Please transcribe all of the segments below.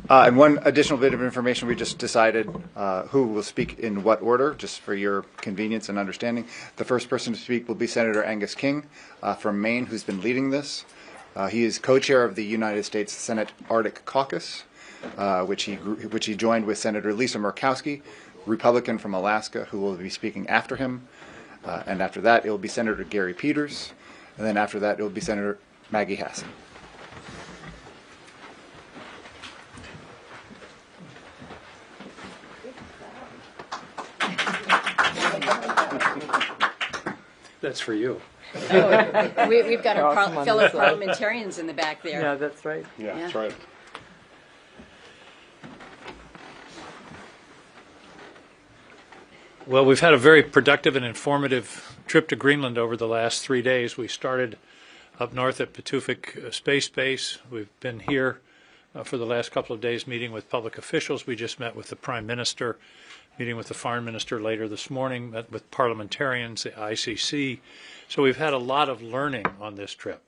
And one additional bit of information, we just decided who will speak in what order, just for your convenience and understanding. The first person to speak will be Senator Angus King from Maine, who's been leading this. He is co-chair of the United States Senate Arctic Caucus, which he joined with Senator Lisa Murkowski, Republican from Alaska, who will be speaking after him. And after that, it will be Senator Gary Peters. And then after that, it will be Senator Maggie Hassan. That's for you. Oh, we've got our fellow parliamentarians in the back there. Yeah, that's right. Yeah, that's right. Well, we've had a very productive and informative trip to Greenland over the last 3 days. We started up north at Pituffik Space Base. We've been here for the last couple of days meeting with public officials. We just met with the Prime Minister, meeting with the Foreign Minister later this morning, met with parliamentarians, the ICC. So we've had a lot of learning on this trip.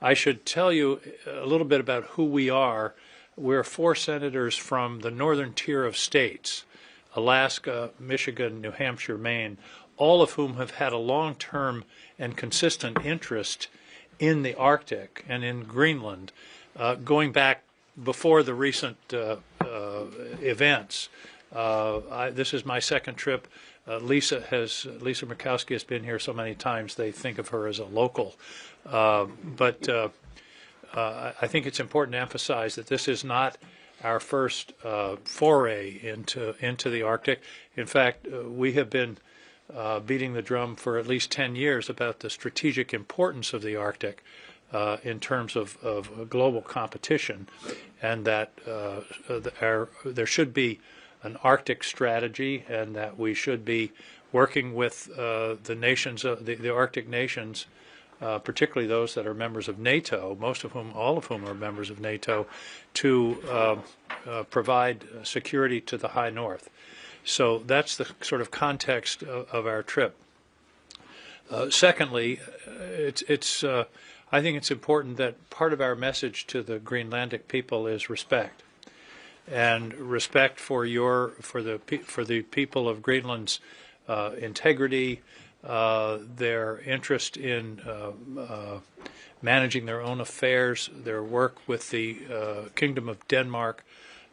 I should tell you a little bit about who we are. We're 4 senators from the northern tier of states, Alaska, Michigan, New Hampshire, Maine, all of whom have had a long-term and consistent interest in the Arctic and in Greenland, going back before the recent events. This is my second trip. Lisa Murkowski has been here so many times they think of her as a local. But I think it's important to emphasize that this is not our first foray into the Arctic. In fact, we have been beating the drum for at least 10 years about the strategic importance of the Arctic in terms of global competition, and that there should be an Arctic strategy, and that we should be working with the nations, the Arctic nations, particularly those that are members of NATO, all of whom are members of NATO, to provide security to the high north. So that's the sort of context of our trip. Secondly, I think it's important that part of our message to the Greenlandic people is respect, and respect for the people of Greenland's integrity, their interest in managing their own affairs, their work with the Kingdom of Denmark,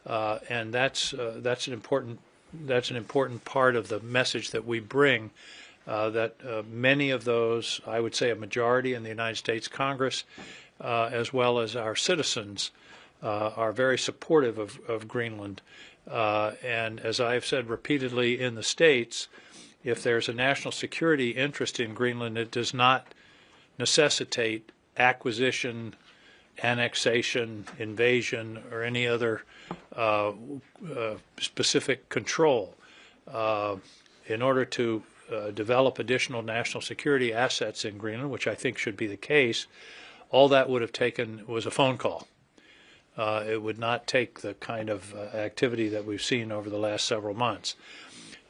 and that's an important part of the message that we bring. That many of those, I would say a majority in the United States Congress, as well as our citizens, are very supportive of Greenland. And as I've said repeatedly in the States, if there's a national security interest in Greenland, it does not necessitate acquisition, annexation, invasion, or any other specific control. In order to develop additional national security assets in Greenland, which I think should be the case, all that would have taken was a phone call. It would not take the kind of activity that we've seen over the last several months.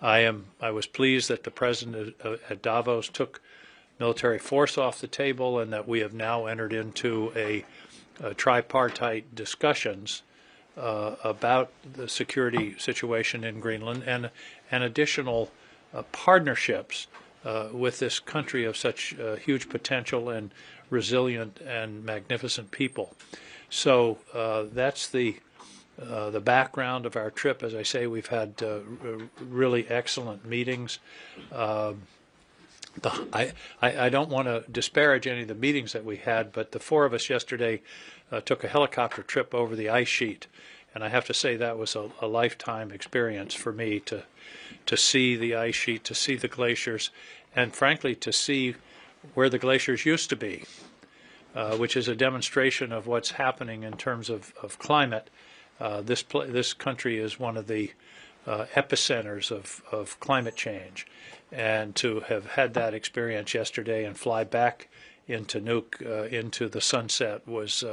I was pleased that the president at Davos took military force off the table, and that we have now entered into a tripartite discussions about the security situation in Greenland, and additional partnerships with this country of such huge potential and resilient and magnificent people. So that's the background of our trip. As I say, we've had really excellent meetings. I don't want to disparage any of the meetings that we had, but the 4 of us yesterday took a helicopter trip over the ice sheet, and I have to say that was a lifetime experience for me to see the ice sheet, to see the glaciers, and frankly to see where the glaciers used to be, which is a demonstration of what's happening in terms of climate. This country is one of the epicenters of climate change, and to have had that experience yesterday and fly back into Nuuk into the sunset was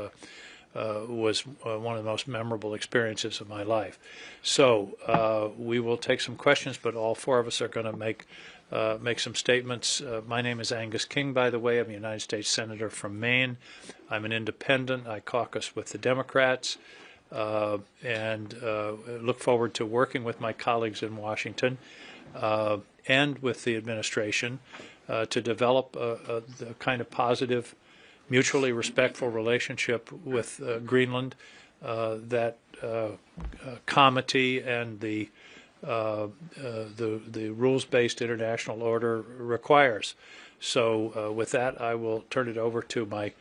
one of the most memorable experiences of my life. So we will take some questions, but all 4 of us are going to make make some statements. My name is Angus King, by the way. I'm a United States Senator from Maine. I'm an independent. I caucus with the Democrats, and look forward to working with my colleagues in Washington and with the administration to develop the kind of positive, mutually respectful relationship with Greenland that comity and the rules-based international order requires. So with that, I will turn it over to my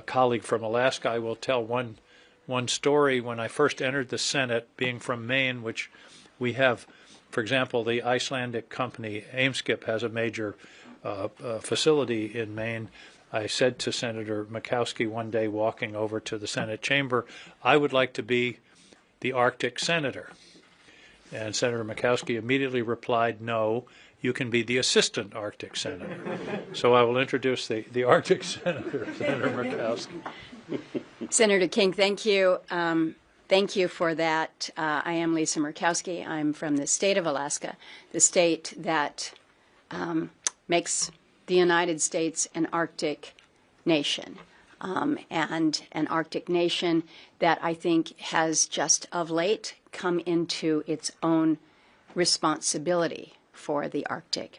colleague from Alaska. I will tell one story. When I first entered the Senate, being from Maine, which we have, for example, the Icelandic company Eimskip has a major facility in Maine. I said to Senator Murkowski one day walking over to the Senate chamber, I would like to be the Arctic senator. And Senator Murkowski immediately replied, no, you can be the assistant Arctic senator. So I will introduce the Arctic senator, Senator Murkowski. Senator King, thank you. Thank you for that. I am Lisa Murkowski. I'm from the state of Alaska, the state that makes the United States an Arctic nation, and an Arctic nation that I think has just of late come into its own responsibility for the Arctic.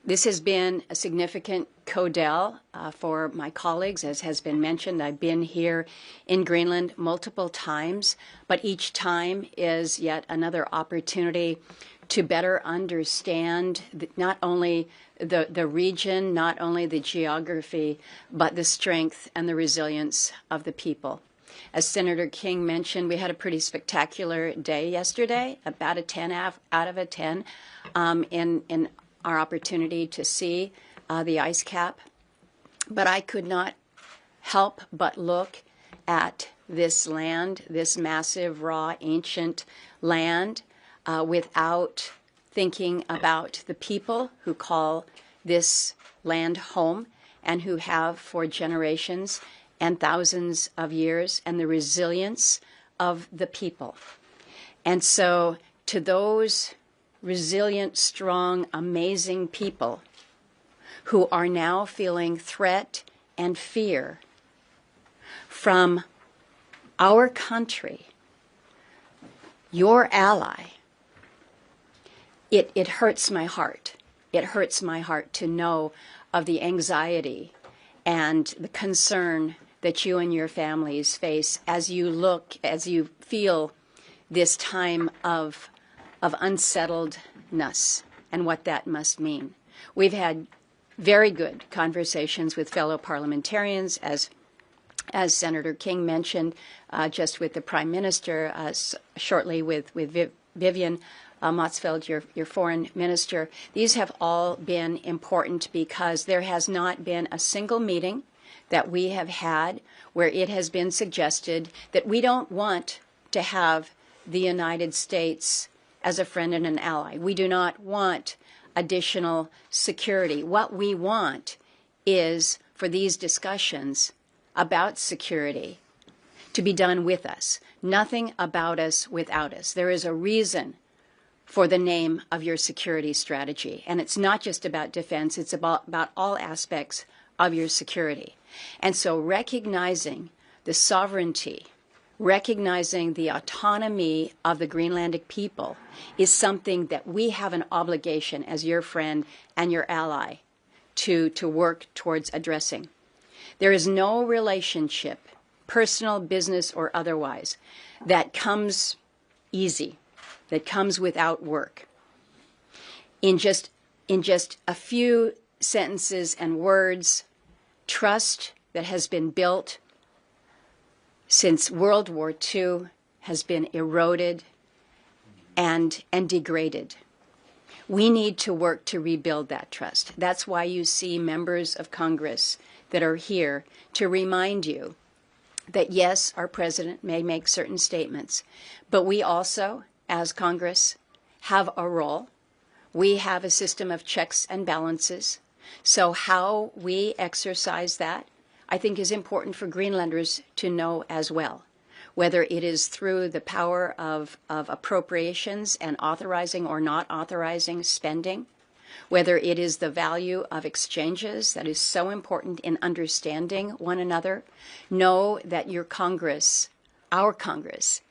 This has been a significant CODEL for my colleagues. As has been mentioned, I've been here in Greenland multiple times, but each time is yet another opportunity to better understand not only the region, not only the geography, but the strength and the resilience of the people. As Senator King mentioned, we had a pretty spectacular day yesterday, about a 10 out of a 10 in our opportunity to see the ice cap. But I could not help but look at this land, this massive, raw, ancient land, without thinking about the people who call this land home and who have for generations and thousands of years, and the resilience of the people. And so to those resilient, strong, amazing people who are now feeling threat and fear from our country, your ally, it hurts my heart. It hurts my heart to know of the anxiety and the concern that you and your families face as you feel this time of unsettledness and what that must mean. We've had very good conversations with fellow parliamentarians, as Senator King mentioned, just with the Prime Minister, shortly with Vivian Motzfeldt, your foreign minister. These have all been important because there has not been a single meeting that we have had where it has been suggested that we don't want to have the United States as a friend and an ally. We do not want additional security. What we want is for these discussions about security to be done with us. Nothing about us without us. There is a reason for the name of your security strategy. And it's not just about defense, it's about all aspects of your security. And so recognizing the sovereignty, recognizing the autonomy of the Greenlandic people is something that we have an obligation as your friend and your ally to work towards addressing. There is no relationship, personal, business, or otherwise, that comes easy, that comes without work. In just a few sentences and words, trust that has been built since World War II has been eroded and degraded. We need to work to rebuild that trust. That's why you see members of Congress that are here to remind you that, yes, our president may make certain statements, but we also, as Congress, have a role. We have a system of checks and balances. So how we exercise that, I think, is important for Greenlanders to know as well, whether it is through the power of appropriations and authorizing or not authorizing spending, whether it is the value of exchanges that is so important in understanding one another. Know that your Congress, our Congress,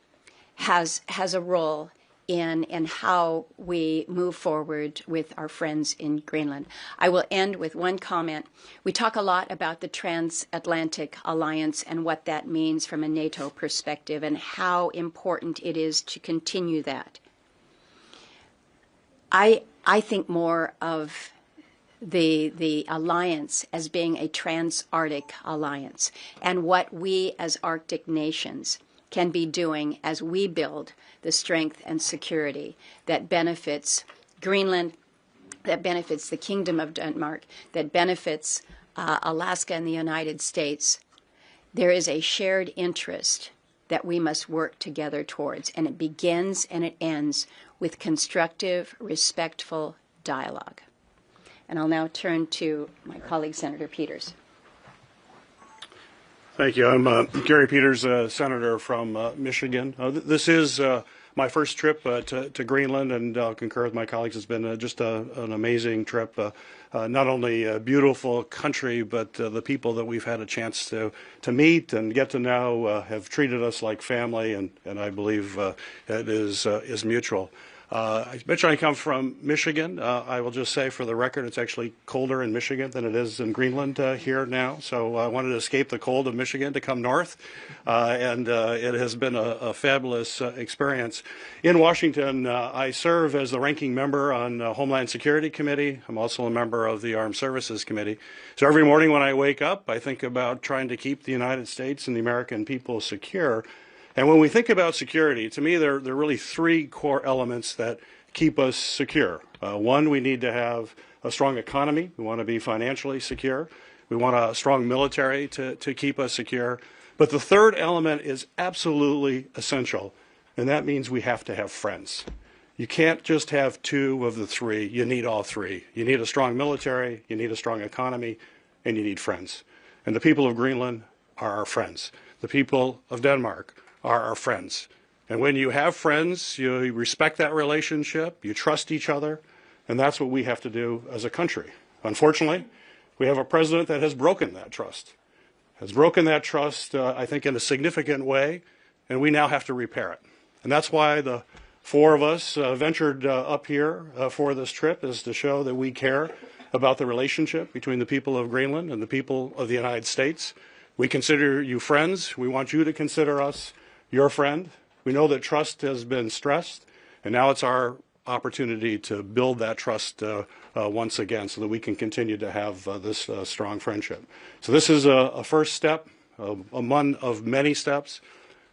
has a role in how we move forward with our friends in Greenland. I will end with one comment. We talk a lot about the transatlantic alliance and what that means from a NATO perspective and how important it is to continue that. I think more of the alliance as being a trans-Arctic alliance and what we as Arctic nations can be doing as we build the strength and security that benefits Greenland, that benefits the Kingdom of Denmark, that benefits Alaska and the United States. There is a shared interest that we must work together towards, and it begins and it ends with constructive, respectful dialogue. And I'll now turn to my colleague, Senator Peters. Thank you. I'm Gary Peters, Senator from Michigan. This is my first trip to Greenland, and I'll concur with my colleagues. It's been just an amazing trip. Not only a beautiful country, but the people that we've had a chance to meet and get to know have treated us like family, and I believe it is mutual. I mentioned I come from Michigan. I will just say for the record, it's actually colder in Michigan than it is in Greenland here now. So I wanted to escape the cold of Michigan to come north, and it has been a fabulous experience. In Washington, I serve as the ranking member on Homeland Security Committee. I'm also a member of the Armed Services Committee. So every morning when I wake up, I think about trying to keep the United States and the American people secure. And when we think about security, to me, there are really three core elements that keep us secure. One, we need to have a strong economy. We want to be financially secure. We want a strong military to keep us secure. But the third element is absolutely essential, and that means we have to have friends. You can't just have two of the three. You need all three. You need a strong military, you need a strong economy, and you need friends. And the people of Greenland are our friends. The people of Denmark are our friends. And when you have friends, you respect that relationship, you trust each other, and that's what we have to do as a country. Unfortunately, we have a president that has broken that trust. I think, in a significant way, and we now have to repair it. And that's why the four of us ventured up here for this trip, is to show that we care about the relationship between the people of Greenland and the people of the United States. We consider you friends. We want you to consider us your friend. We know that trust has been stressed, and now it's our opportunity to build that trust once again so that we can continue to have this strong friendship. So this is a first step, one of many steps.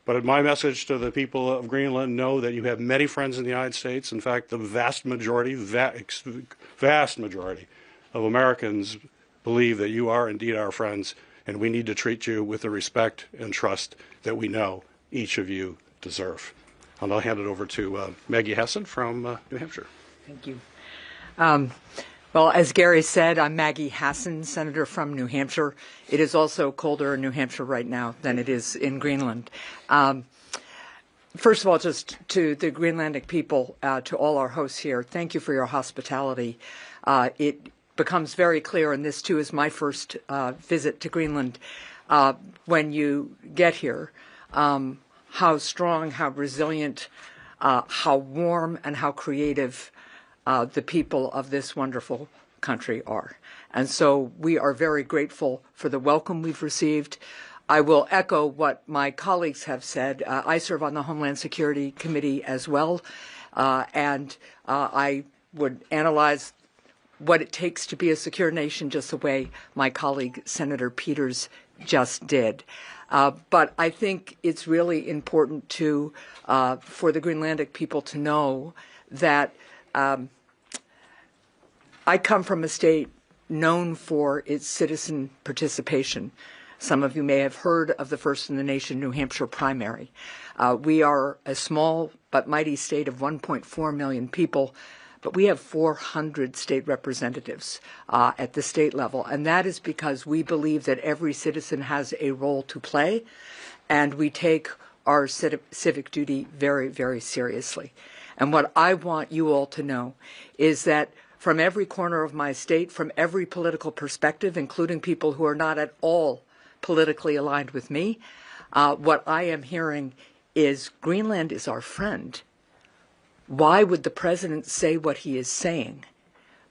But my message to the people of Greenland: know that you have many friends in the United States. In fact, the vast majority of Americans believe that you are indeed our friends, and we need to treat you with the respect and trust that we know each of you deserve. I'll now hand it over to Maggie Hessen from New Hampshire. Thank you. Well, as Gary said, I'm Maggie Hassan, Senator from New Hampshire. It is also colder in New Hampshire right now than it is in Greenland. First of all, just to the Greenlandic people, to all our hosts here, thank you for your hospitality. It becomes very clear, and this too is my first visit to Greenland, when you get here, how strong, how resilient, how warm, and how creative the people of this wonderful country are. And so we are very grateful for the welcome we've received. I will echo what my colleagues have said. I serve on the Homeland Security Committee as well, and I would analyze what it takes to be a secure nation just the way my colleague Senator Peters just did. But I think it's really important for the Greenlandic people to know that I come from a state known for its citizen participation. Some of you may have heard of the first in the nation New Hampshire primary. We are a small but mighty state of 1.4 million people, but we have 400 state representatives at the state level. And that is because we believe that every citizen has a role to play, and we take our civic duty very, very seriously. And what I want you all to know is that from every corner of my state, from every political perspective, including people who are not at all politically aligned with me. What I am hearing is Greenland is our friend. Why would the president say what he is saying?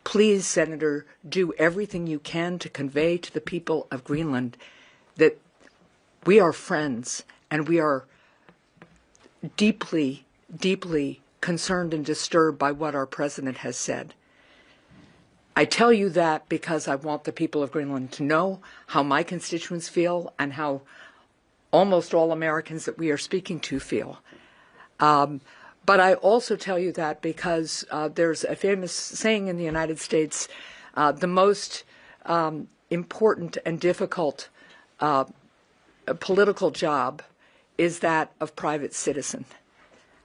Please, Senator, do everything you can to convey to the people of Greenland that we are friends and we are deeply, deeply concerned and disturbed by what our president has said. I tell you that because I want the people of Greenland to know how my constituents feel and how almost all Americans that we are speaking to feel. But I also tell you that because there's a famous saying in the United States, the most important and difficult political job is that of private citizen.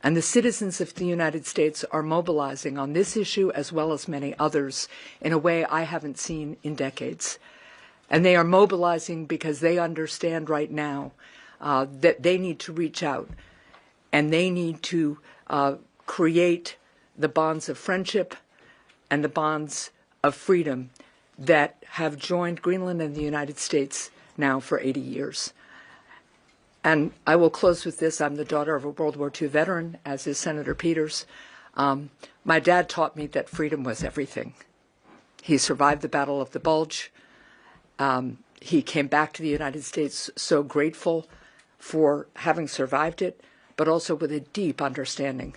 And the citizens of the United States are mobilizing on this issue as well as many others in a way I haven't seen in decades. And they are mobilizing because they understand right now that they need to reach out and they need to create the bonds of friendship and the bonds of freedom that have joined Greenland and the United States now for 80 years. And I will close with this. I'm the daughter of a World War II veteran, as is Senator Peters. My dad taught me that freedom was everything. He survived the Battle of the Bulge. He came back to the United States so grateful for having survived it, but also with a deep understanding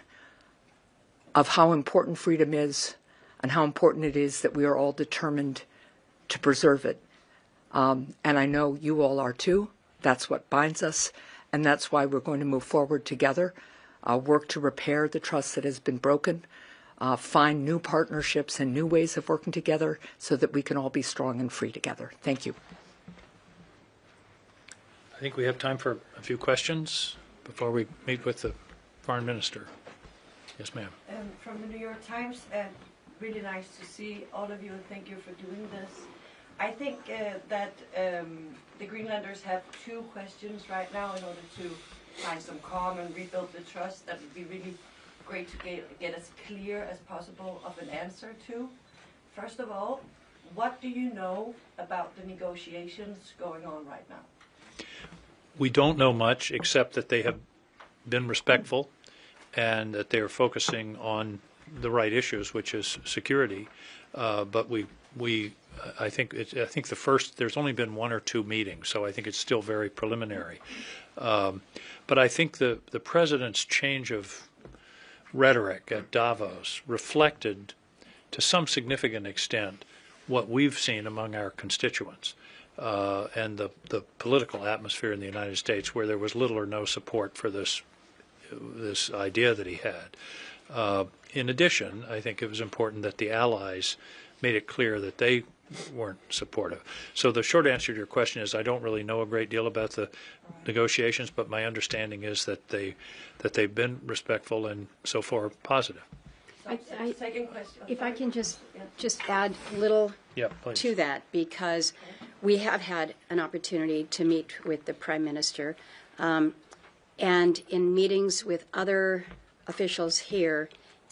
of how important freedom is and how important it is that we are all determined to preserve it. And I know you all are too. That's what binds us, and that's why we're going to move forward together, work to repair the trust that has been broken, find new partnerships and new ways of working together so that we can all be strong and free together. Thank you. I think we have time for a few questions before we meet with the Foreign Minister. Yes, ma'am. From the New York Times, really nice to see all of you, and thank you for doing this. I think that the Greenlanders have two questions right now in order to find some calm and rebuild the trust. That would be really great to get as clear as possible of an answer to. First of all, what do you know about the negotiations going on right now? We don't know much except that they have been respectful and that they are focusing on the right issues, which is security. But I think the first, there's only been one or two meetings, so I think it's still very preliminary. But I think the president's change of rhetoric at Davos reflected to some significant extent what we've seen among our constituents and the political atmosphere in the United States, where there was little or no support for this idea that he had. In addition, I think it was important that the allies made it clear that they weren't supportive. So the short answer to your question is I don't really know a great deal about the negotiations, but my understanding is that they've been respectful and so far positive. Second question. If I can just add a little please. to that, because we have had an opportunity to meet with the Prime Minister, and in meetings with other officials here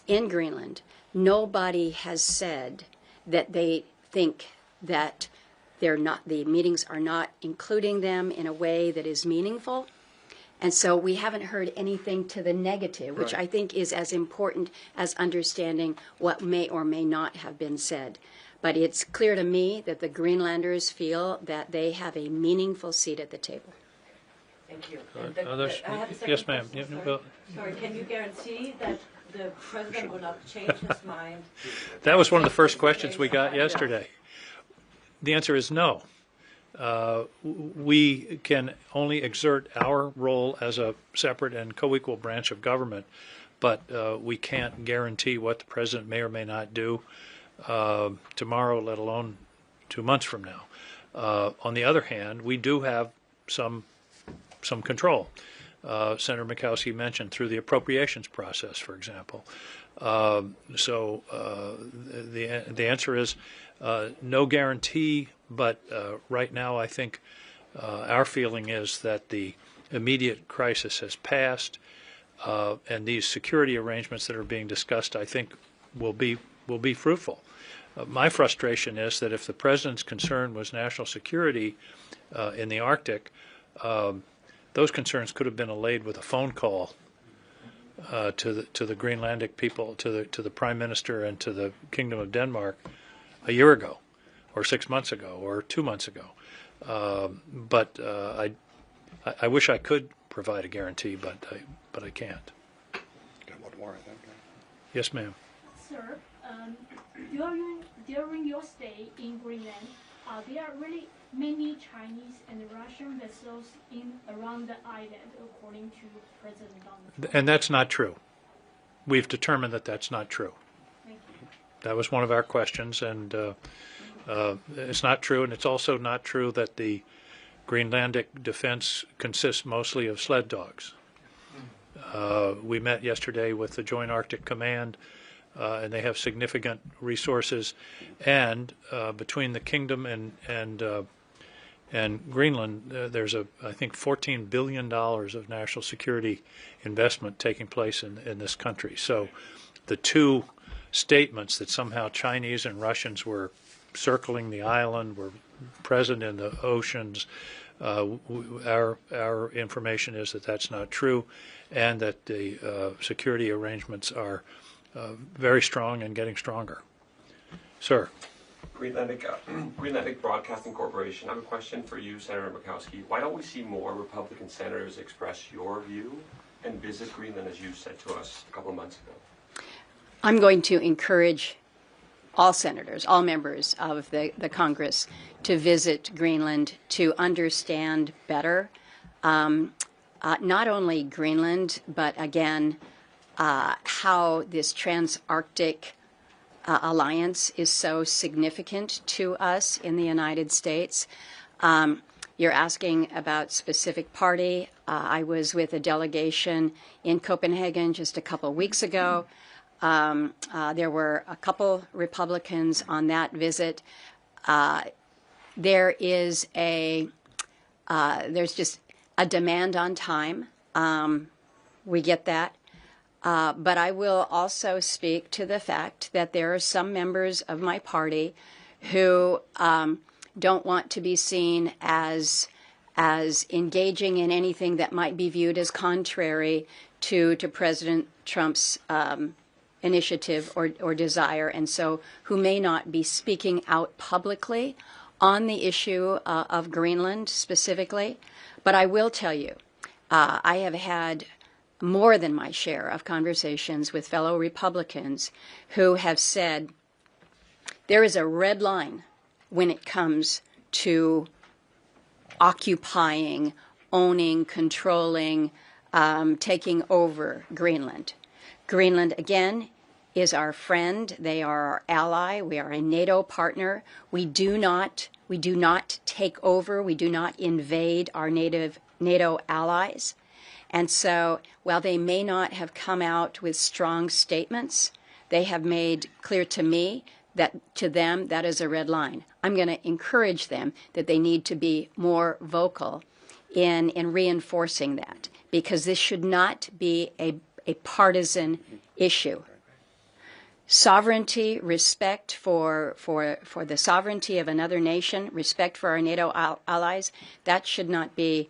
in Greenland, nobody has said that they think that the meetings are not including them in a way that is meaningful. And so we haven't heard anything to the negative, which I think is as important as understanding what may or may not have been said. But it's clear to me that the Greenlanders feel that they have a meaningful seat at the table. Thank you. Others? I have a second Yes, ma'am. question, Yeah, sorry. well, Sorry, can you guarantee that the president will not change his mind? that was one of the first questions we got yesterday. The answer is no. We can only exert our role as a separate and co-equal branch of government, but we can't guarantee what the president may or may not do tomorrow, let alone 2 months from now. On the other hand, we do have some control. Senator Murkowski mentioned through the appropriations process, for example. So the answer is no guarantee, but right now I think our feeling is that the immediate crisis has passed, and these security arrangements that are being discussed, I think, will be fruitful. My frustration is that if the president's concern was national security in the Arctic, those concerns could have been allayed with a phone call to the Greenlandic people, to the Prime Minister and to the Kingdom of Denmark a year ago, or 6 months ago, or 2 months ago. But I wish I could provide a guarantee, but I can't. Got one more, I think. Yes, ma'am. Sir, during your stay in Greenland, there are really many Chinese and Russian vessels around the island, according to President Donald Trump. And that's not true. We've determined that that's not true. Thank you. That was one of our questions, and it's not true. And it's also not true that the Greenlandic defense consists mostly of sled dogs. We met yesterday with the Joint Arctic Command, and they have significant resources. And between the Kingdom and Greenland, there's I think $14 billion of national security investment taking place in this country. So the two statements that somehow Chinese and Russians were circling the island, were present in the oceans, our information is that that's not true, and that the security arrangements are very strong and getting stronger. Sir. Greenlandic Broadcasting Corporation. I have a question for you, Senator Murkowski. Why don't we see more Republican senators express your view and visit Greenland, as you said to us a couple of months ago? I'm going to encourage all senators, all members of the Congress to visit Greenland to understand better not only Greenland, but again, how this trans-Arctic alliance is so significant to us in the United States. You're asking about specific party. I was with a delegation in Copenhagen just a couple weeks ago. There were a couple Republicans on that visit. There is there's just a demand on time. We get that. But I will also speak to the fact that there are some members of my party who don't want to be seen as engaging in anything that might be viewed as contrary to President Trump's initiative or desire, and so who may not be speaking out publicly on the issue of Greenland specifically. But I will tell you, I have had more than my share of conversations with fellow Republicans who have said there is a red line when it comes to occupying, owning, controlling, taking over Greenland. Greenland, again, is our friend. They are our ally. We are a NATO partner. We do not take over. We do not invade our NATO allies. And so, while they may not have come out with strong statements, they have made clear to me that to them that is a red line. I'm going to encourage them that they need to be more vocal in reinforcing that, because this should not be a partisan issue. Sovereignty, respect for the sovereignty of another nation, respect for our NATO allies, that should not be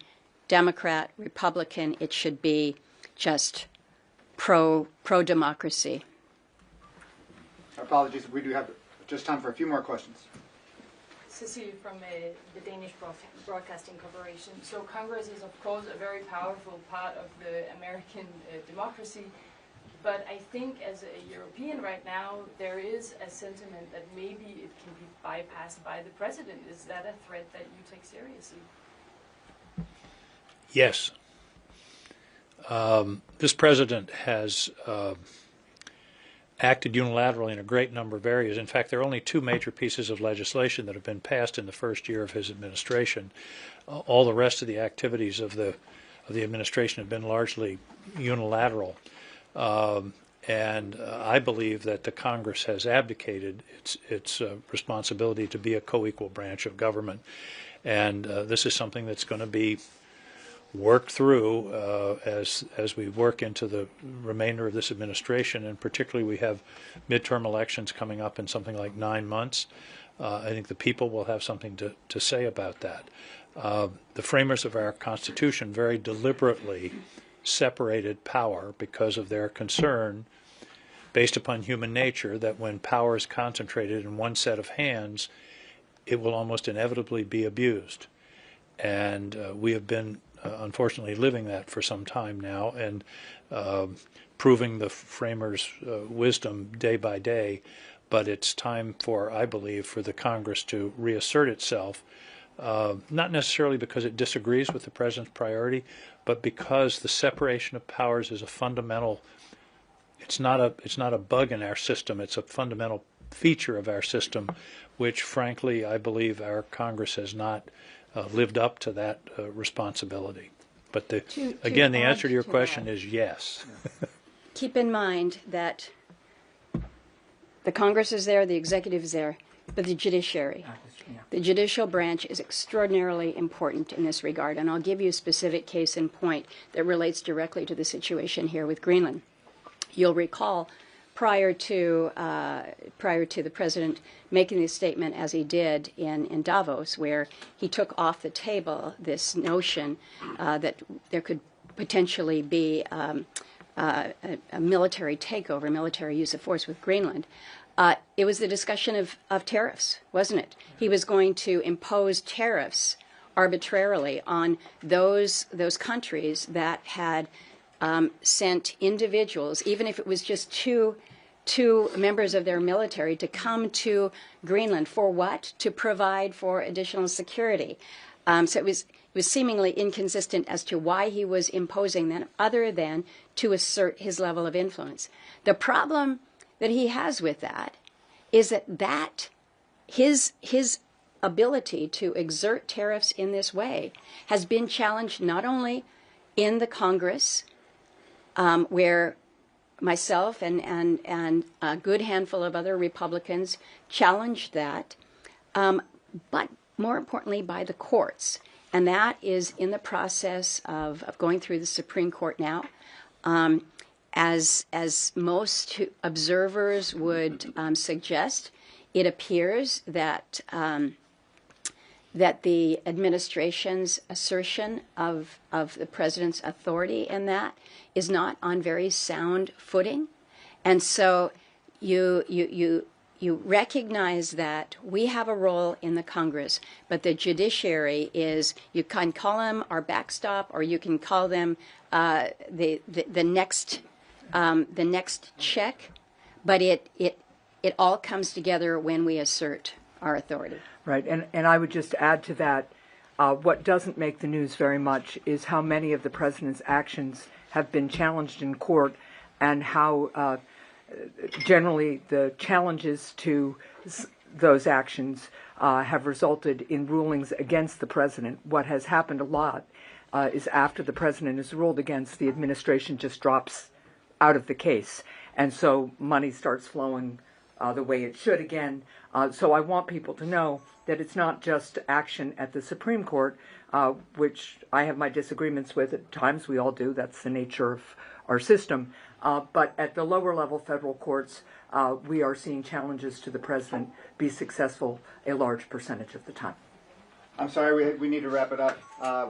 Democrat, Republican. It should be just pro-democracy. Apologies, we do have just time for a few more questions. Cecile from the Danish Broadcasting Corporation. So Congress is, of course, a very powerful part of the American democracy, but I think as a European right now, there is a sentiment that maybe it can be bypassed by the president. Is that a threat that you take seriously? Yes. This president has acted unilaterally in a great number of areas. In fact, there are only two major pieces of legislation that have been passed in the first year of his administration. All the rest of the activities of the administration have been largely unilateral. And I believe that the Congress has abdicated its responsibility to be a co-equal branch of government. And this is something that's going to be work through as we work into the remainder of this administration, and particularly we have midterm elections coming up in something like 9 months. I think the people will have something to say about that. The framers of our Constitution very deliberately separated power because of their concern, based upon human nature, that when power is concentrated in one set of hands, it will almost inevitably be abused. And we have been, unfortunately, living that for some time now, and proving the framers' wisdom day by day. But it's time for, I believe, for the Congress to reassert itself, not necessarily because it disagrees with the President's priority, but because the separation of powers is a fundamental, it's not a bug in our system, it's a fundamental feature of our system, which frankly I believe our Congress has not lived up to that responsibility. But again, the answer to your question is yes. Keep in mind that the Congress is there, the executive is there, but the judiciary, the judicial branch is extraordinarily important in this regard. And I'll give you a specific case in point that relates directly to the situation here with Greenland. You'll recall prior to the President making this statement, as he did in Davos, where he took off the table this notion that there could potentially be a military takeover, military use of force with Greenland. It was the discussion of tariffs, wasn't it? He was going to impose tariffs arbitrarily on those countries that had sent individuals, even if it was just two members of their military, to come to Greenland for what? To provide for additional security. So it was seemingly inconsistent as to why he was imposing them, other than to assert his level of influence. The problem that he has with that is that his ability to exert tariffs in this way has been challenged not only in the Congress, where myself and a good handful of other Republicans challenged that, but more importantly by the courts. And that is in the process of going through the Supreme Court now. As most observers would suggest, it appears that the administration's assertion of the President's authority in that is not on very sound footing. And so you recognize that we have a role in the Congress, but the judiciary is, you can call them our backstop, or you can call them the next check, but it all comes together when we assert our authority. Right, and I would just add to that, what doesn't make the news very much is how many of the President's actions have been challenged in court, and how generally the challenges to those actions have resulted in rulings against the President. What has happened a lot is after the President is ruled against, the administration just drops out of the case, and so money starts flowing the way it should again. So I want people to know that it's not just action at the Supreme Court, which I have my disagreements with at times. We all do. That's the nature of our system. But at the lower level federal courts, we are seeing challenges to the President be successful a large percentage of the time. I'm sorry, we need to wrap it up.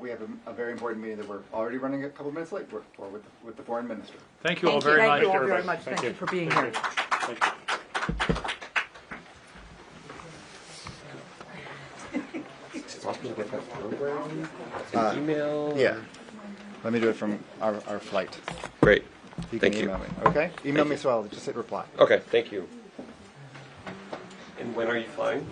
We have a very important meeting that we're already running a couple minutes late for with the Foreign Minister. Thank you all very much. Thank you all very much. Thank you for being here. Thank you. Want me to get that program? Email? Yeah. Let me do it from our flight. Great. You Thank can you. email me. Okay? Email Thank me you. so I'll just hit reply. Okay, thank you. And when are you flying?